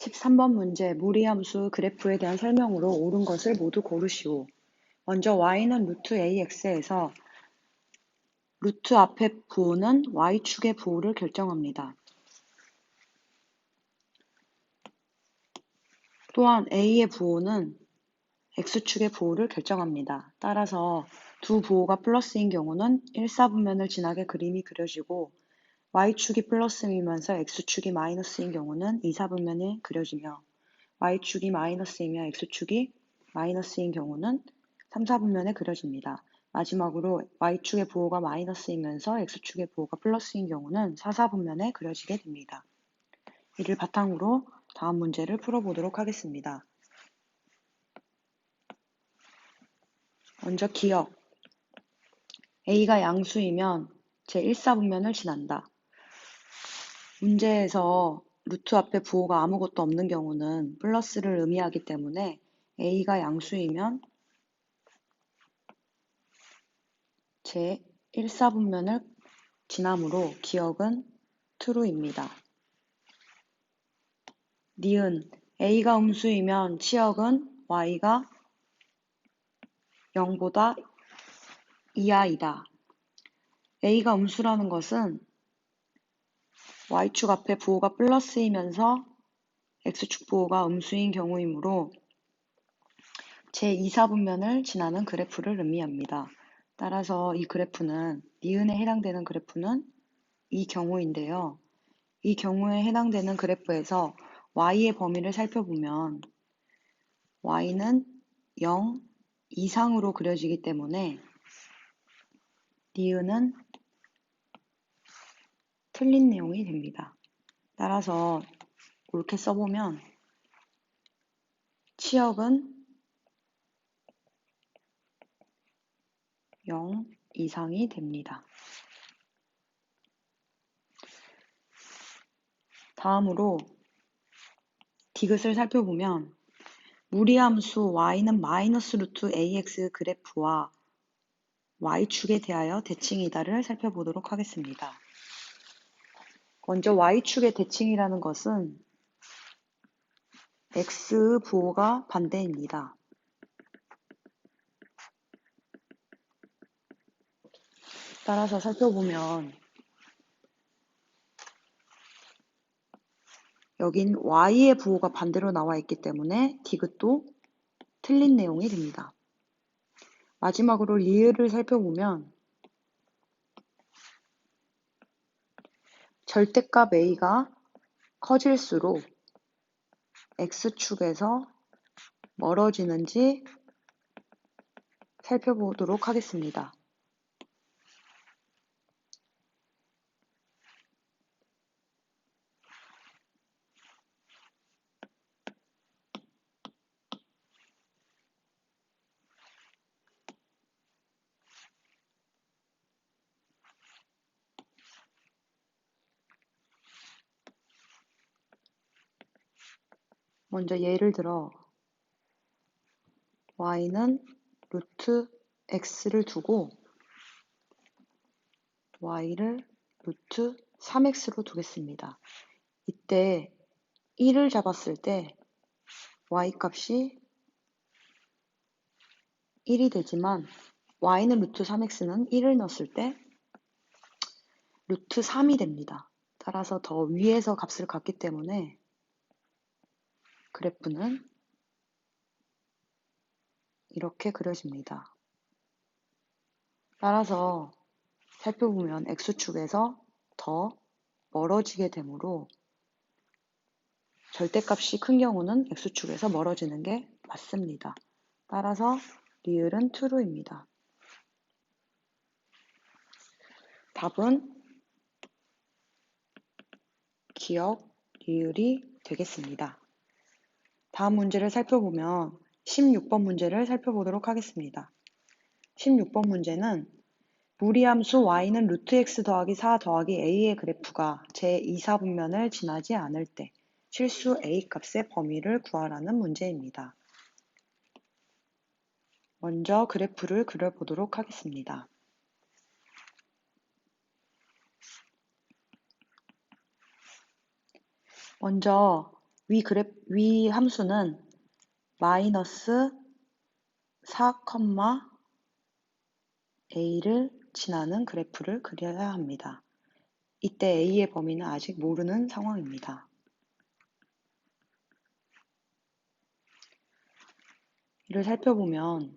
13번 문제 무리함수 그래프에 대한 설명으로 옳은 것을 모두 고르시오. 먼저 y는 루트 ax에서 루트 앞의 부호는 y축의 부호를 결정합니다. 또한 a의 부호는 x축의 부호를 결정합니다. 따라서 두 부호가 플러스인 경우는 1, 4분면을 지나게 그림이 그려지고 y축이 플러스이면서 x축이 마이너스인 경우는 2, 4분면이 그려지며 y축이 마이너스이며 x축이 마이너스인 경우는 3, 4분면에 그려집니다. 마지막으로 y축의 부호가 마이너스이면서 x축의 부호가 플러스인 경우는 4, 4분면에 그려지게 됩니다. 이를 바탕으로 다음 문제를 풀어보도록 하겠습니다. 먼저 기억. a가 양수이면 제1사분면을 지난다. 문제에서 루트 앞에 부호가 아무것도 없는 경우는 플러스를 의미하기 때문에 a가 양수이면 제1사분면을 지나므로 기억은 true입니다. 니은 a가 음수이면 치역은 y가 0보다 이하이다. a가 음수라는 것은 y축 앞에 부호가 플러스이면서 x축 부호가 음수인 경우이므로 제2사분면을 지나는 그래프를 의미합니다. 따라서 이 그래프는 니은에 해당되는 그래프는 이 경우인데요. 이 경우에 해당되는 그래프에서 y의 범위를 살펴보면 y는 0 이상으로 그려지기 때문에 니은은 틀린 내용이 됩니다. 따라서 옳게 써보면 치역은 0 이상이 됩니다. 다음으로 디귿을 살펴보면 무리함수 y는 마이너스 루트 ax 그래프와 y축에 대하여 대칭이다를 살펴보도록 하겠습니다. 먼저 y축의 대칭이라는 것은 x의 부호가 반대입니다. 따라서 살펴보면 여긴 y의 부호가 반대로 나와 있기 때문에 디귿도 틀린 내용이 됩니다. 마지막으로 리을을 살펴보면 절대값 a가 커질수록 x축에서 멀어지는지 살펴보도록 하겠습니다. 먼저 예를 들어 y는 루트 x를 두고 y를 루트 3x로 두겠습니다. 이때 1을 잡았을 때 y 값이 1이 되지만 y는 루트 3x는 1을 넣었을 때 루트 3이 됩니다. 따라서 더 위에서 값을 갖기 때문에 그래프는 이렇게 그려집니다. 따라서 살펴보면 x축에서 더 멀어지게 되므로 절대값이 큰 경우는 x축에서 멀어지는 게 맞습니다. 따라서 리을은 true입니다. 답은 기억, 리을이 되겠습니다. 다음 문제를 살펴보면 16번 문제를 살펴보도록 하겠습니다. 16번 문제는 무리함수 y는 루트 x 더하기 4 더하기 a의 그래프가 제2사분면을 지나지 않을 때 실수 a 값의 범위를 구하라는 문제입니다. 먼저 그래프를 그려보도록 하겠습니다. 먼저 위 함수는 마이너스 4, a를 지나는 그래프를 그려야 합니다. 이때 a의 범위는 아직 모르는 상황입니다. 이를 살펴보면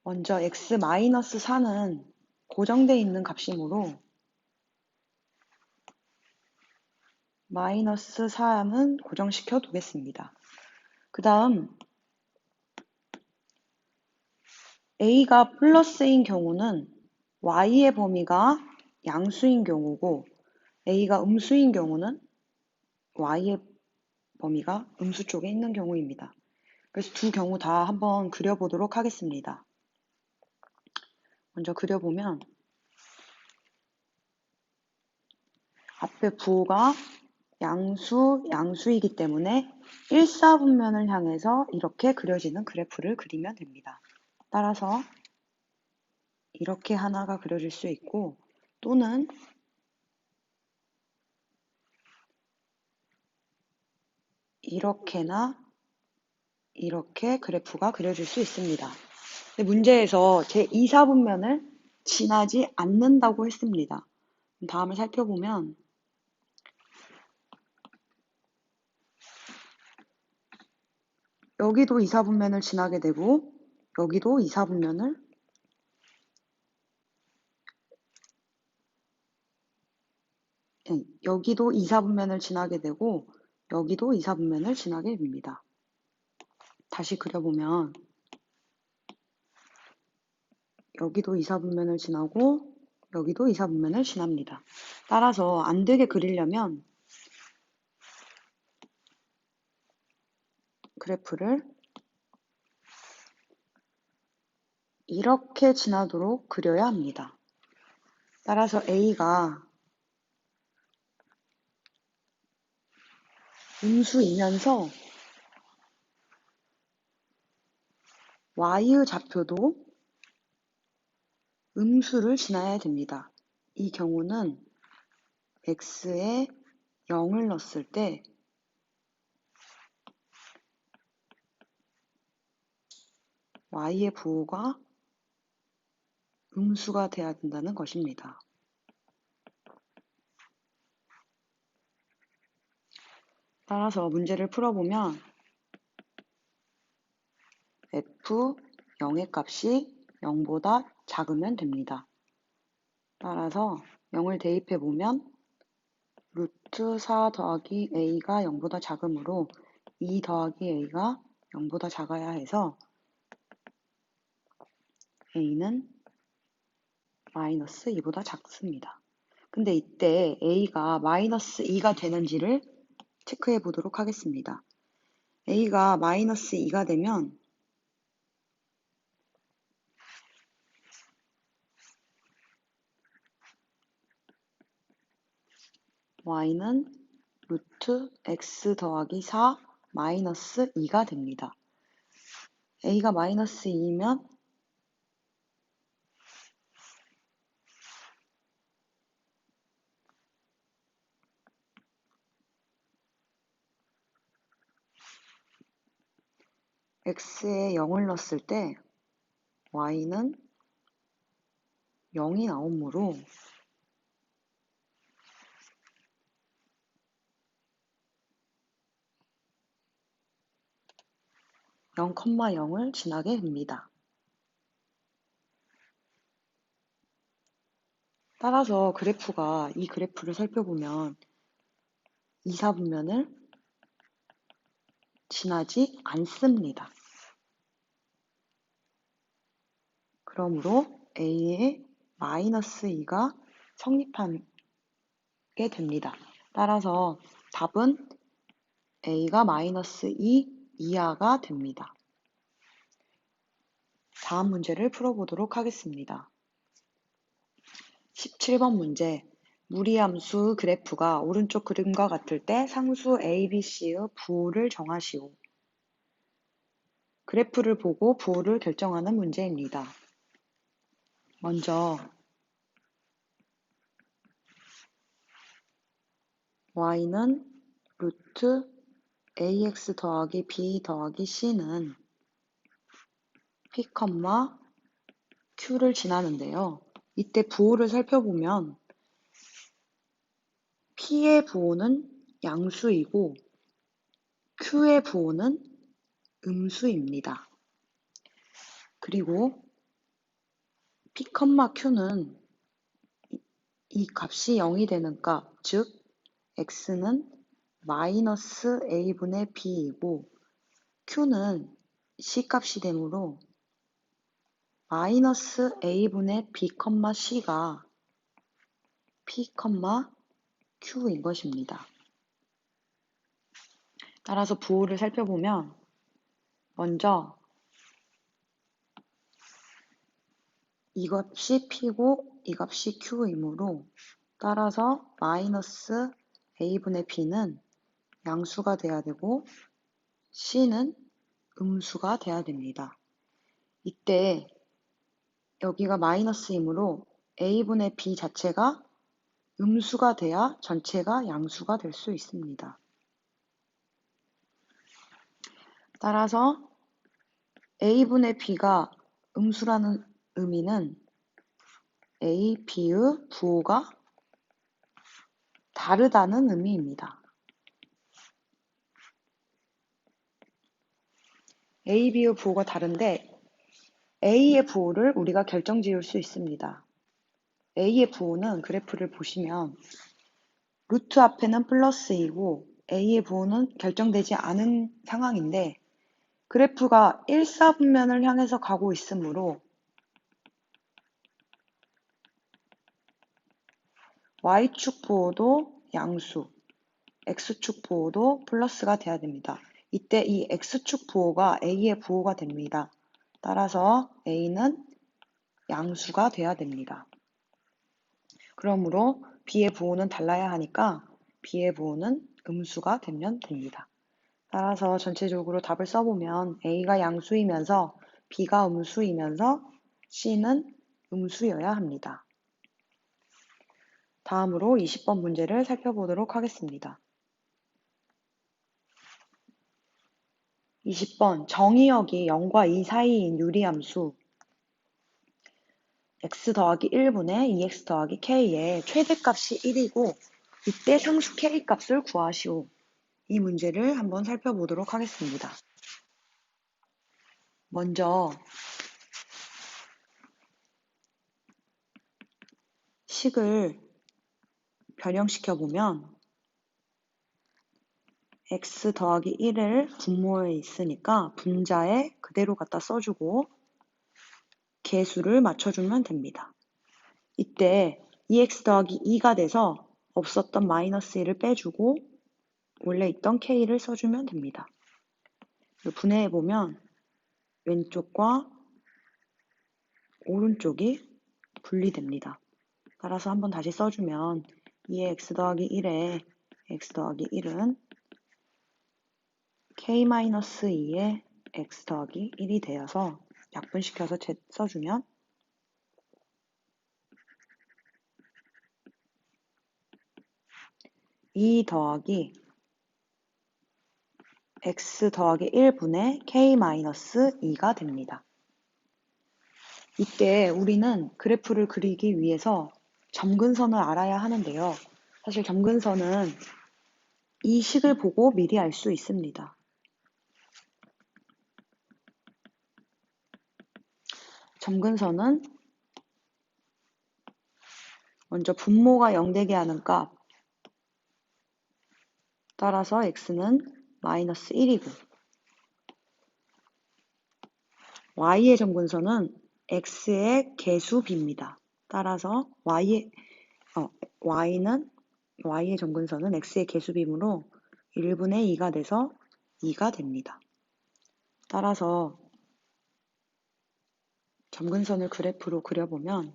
먼저 x-4는 고정되어 있는 값이므로 마이너스 3은 고정시켜 두겠습니다. 그 다음 a가 플러스인 경우는 y의 범위가 양수인 경우고 a가 음수인 경우는 y의 범위가 음수 쪽에 있는 경우입니다. 그래서 두 경우 다 한번 그려보도록 하겠습니다. 먼저 그려보면 앞에 부호가 양수이기 때문에 1사분면을 향해서 이렇게 그려지는 그래프를 그리면 됩니다. 따라서 이렇게 하나가 그려질 수 있고 또는 이렇게나 이렇게 그래프가 그려질 수 있습니다. 근데 문제에서 제2사분면을 지나지 않는다고 했습니다. 다음을 살펴보면 여기도 2사분면을 지나게 되고 여기도 2사분면을 여기도 2사분면을 지나게 되고 여기도 2사분면을 지나게 됩니다. 다시 그려보면 여기도 2사분면을 지나고 여기도 2사분면을 지납니다. 따라서 안 되게 그리려면 그래프를 이렇게 지나도록 그려야 합니다. 따라서 A가 음수이면서 Y의 좌표도 음수를 지나야 됩니다. 이 경우는 X에 0을 넣었을 때 Y의 부호가 음수가 돼야 된다는 것입니다. 따라서 문제를 풀어보면 f 0의 값이 0보다 작으면 됩니다. 따라서 0을 대입해보면 루트 4 더하기 a가 0보다 작으므로 2 더하기 a가 0보다 작아야 해서 a는 마이너스 2보다 작습니다. 근데 이때 a가 마이너스 2가 되는지를 체크해 보도록 하겠습니다. a가 마이너스 2가 되면 y는 루트 x 더하기 4 마이너스 2가 됩니다. a가 마이너스 2면 x에 0을 넣었을 때 y는 0이 나오므로 0,0을 지나게 됩니다. 따라서 이 그래프를 살펴보면 2사분면을 지나지 않습니다. 그러므로 a의 마이너스 2가 성립하게 됩니다. 따라서 답은 a가 마이너스 2 이하가 됩니다. 다음 문제를 풀어보도록 하겠습니다. 17번 문제. 무리함수 그래프가 오른쪽 그림과 같을 때 상수 ABC의 부호를 정하시오. 그래프를 보고 부호를 결정하는 문제입니다. 먼저 y는 루트 ax 더하기 b 더하기 c는 p, q를 지나는데요. 이때 부호를 살펴보면 p의 부호는 양수이고 q의 부호는 음수입니다. 그리고 p, q는 이 값이 0이 되는 값, 즉 x는 마이너스 a분의 b이고 q는 c값이 되므로 마이너스 a분의 b, c가 p, q인 것입니다. 따라서 부호를 살펴보면 먼저 이 값이 p고 이 값이 q이므로 따라서 마이너스 a분의 b는 양수가 돼야 되고 c는 음수가 돼야 됩니다. 이때 여기가 마이너스이므로 a분의 b 자체가 음수가 돼야 전체가 양수가 될 수 있습니다. 따라서 a분의 b가 음수라는 의미는 a, b의 부호가 다르다는 의미입니다. a, b의 부호가 다른데 a의 부호를 우리가 결정 지을 수 있습니다. a의 부호는 그래프를 보시면 루트 앞에는 플러스이고 a의 부호는 결정되지 않은 상황인데 그래프가 1사분면을 향해서 가고 있으므로 y축 부호도 양수, x축 부호도 플러스가 돼야 됩니다. 이때 이 x축 부호가 a의 부호가 됩니다. 따라서 a는 양수가 돼야 됩니다. 그러므로 b의 부호는 달라야 하니까 b의 부호는 음수가 되면 됩니다. 따라서 전체적으로 답을 써보면 a가 양수이면서 b가 음수이면서 c는 음수여야 합니다. 다음으로 20번 문제를 살펴보도록 하겠습니다. 20번 정의역이 0과 2 사이인 유리함수 x 더하기 1분의 2x 더하기 k의 최대값이 1이고 이때 상수 k값을 구하시오. 이 문제를 한번 살펴보도록 하겠습니다. 먼저 식을 변형시켜 보면 x 더하기 1을 분모에 있으니까 분자에 그대로 갖다 써주고 개수를 맞춰주면 됩니다. 이때 2x 더하기 2가 돼서 없었던 마이너스 1을 빼주고 원래 있던 k를 써주면 됩니다. 분해해보면 왼쪽과 오른쪽이 분리됩니다. 따라서 한번 다시 써주면 2의 x 더하기 1에 x 더하기 1은 k-2의 x 더하기 1이 되어서 약분시켜서 써주면 2 더하기 x 더하기 1분의 k-2가 됩니다. 이때 우리는 그래프를 그리기 위해서 점근선을 알아야 하는데요. 사실 점근선은 이 식을 보고 미리 알 수 있습니다. 점근선은 먼저 분모가 0되게 하는 값 따라서 x는 마이너스 1이고 y의 점근선은 x의 개수 b입니다. 따라서 y의 점근선은 x의 개수 b이므로 1분의 2가 돼서 2가 됩니다. 따라서 점근선을 그래프로 그려보면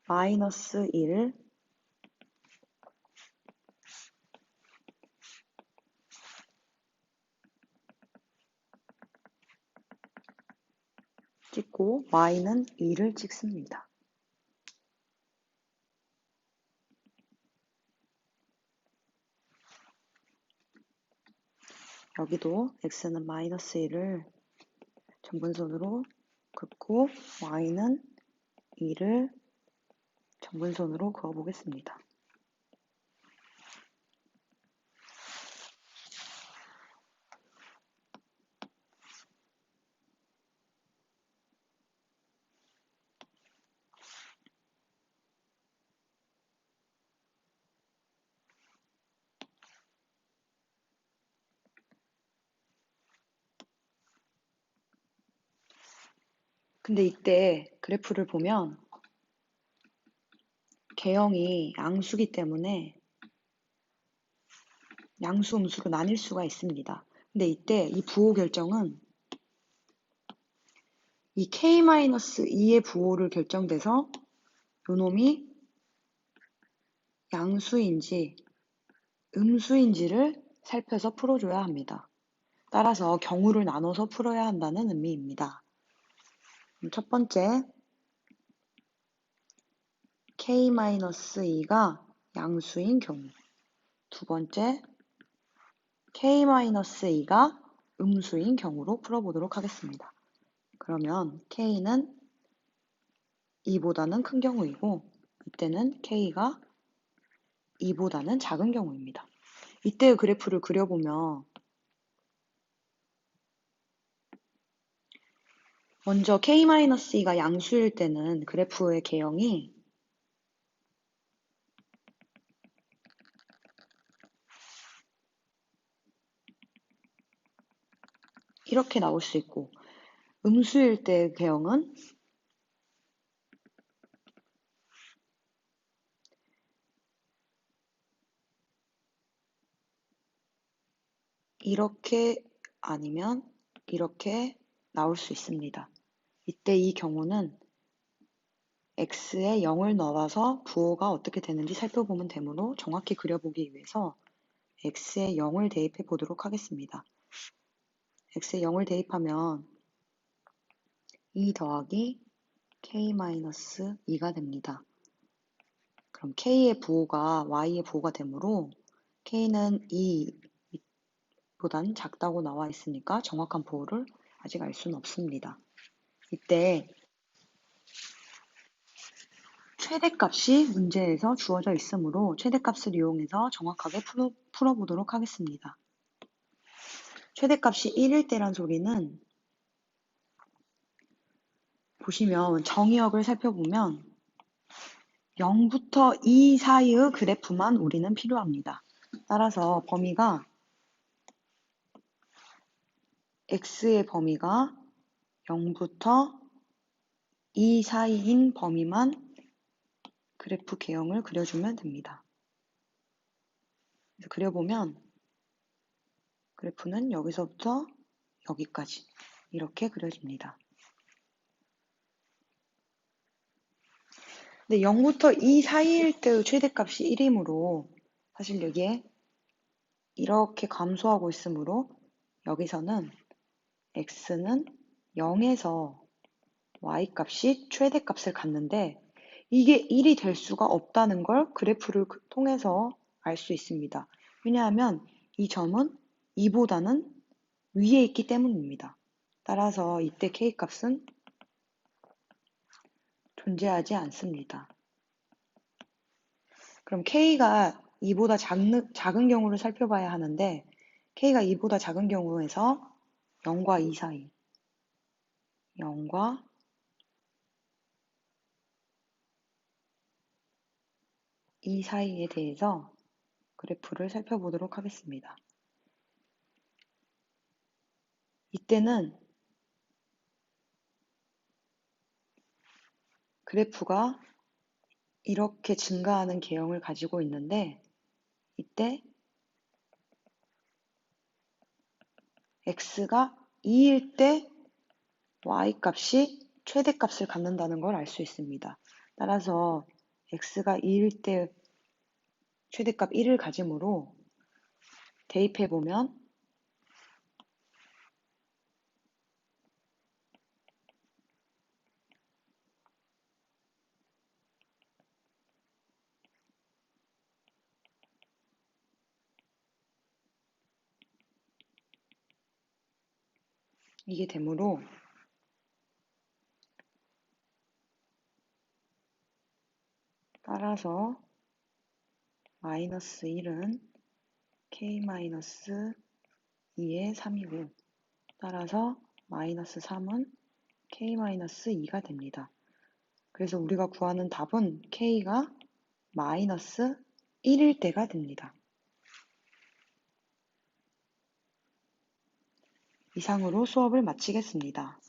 마이너스 1 찍고 y는 2를 찍습니다. 여기도 x는 마이너스 1을 정분선으로 긋고 y는 2를 정분선으로 그어보겠습니다. 근데 이때 그래프를 보면 개형이 양수기 때문에 양수, 음수로 나뉠 수가 있습니다. 근데 이때 이 부호 결정은 이 k-2의 부호를 결정돼서 요놈이 양수인지 음수인지를 살펴서 풀어줘야 합니다. 따라서 경우를 나눠서 풀어야 한다는 의미입니다. 첫 번째, k-2가 양수인 경우. 두 번째, k-2가 음수인 경우로 풀어보도록 하겠습니다. 그러면 k는 2보다는 큰 경우이고 이때는 k가 2보다는 작은 경우입니다. 이때의 그래프를 그려보면 먼저 k-2가 양수일 때는 그래프의 개형이 이렇게 나올 수 있고 음수일 때의 개형은 이렇게 아니면 이렇게 나올 수 있습니다. 이때 이 경우는 x에 0을 넣어서 부호가 어떻게 되는지 살펴보면 되므로 정확히 그려보기 위해서 x에 0을 대입해 보도록 하겠습니다. x에 0을 대입하면 2 더하기 k-2가 됩니다. 그럼 k의 부호가 y의 부호가 되므로 k는 2보단 작다고 나와 있으니까 정확한 부호를 아직 알 수는 없습니다. 이때 최대값이 문제에서 주어져 있으므로 최대값을 이용해서 정확하게 풀어보도록 하겠습니다. 최대값이 1일 때란 소리는 보시면 정의역을 살펴보면 0부터 2 사이의 그래프만 우리는 필요합니다. 따라서 범위가 x의 범위가 0부터 2 사이인 범위만 그래프 개형을 그려주면 됩니다. 그래서 그려보면 그래프는 여기서부터 여기까지 이렇게 그려집니다. 근데 0부터 2 사이일 때의 최대값이 1이므로 사실 여기에 이렇게 감소하고 있으므로 여기서는 x는 0에서 y값이 최대값을 갖는데 이게 1이 될 수가 없다는 걸 그래프를 통해서 알 수 있습니다. 왜냐하면 이 점은 2보다는 위에 있기 때문입니다. 따라서 이때 k값은 존재하지 않습니다. 그럼 k가 2보다 작은 경우를 살펴봐야 하는데 k가 2보다 작은 경우에서 0과 2 사이 0과 2 사이에 대해서 그래프를 살펴보도록 하겠습니다. 이때는 그래프가 이렇게 증가하는 개형을 가지고 있는데 이때 x가 2일 때 y값이 최대값을 갖는다는 걸 알 수 있습니다. 따라서 x가 2일 때 최대값 1을 가지므로 대입해보면 이게 되므로 따라서 마이너스 1은 k-2의 3이고 따라서 마이너스 3은 k-2가 됩니다. 그래서 우리가 구하는 답은 k가 마이너스 1일 때가 됩니다. 이상으로 수업을 마치겠습니다.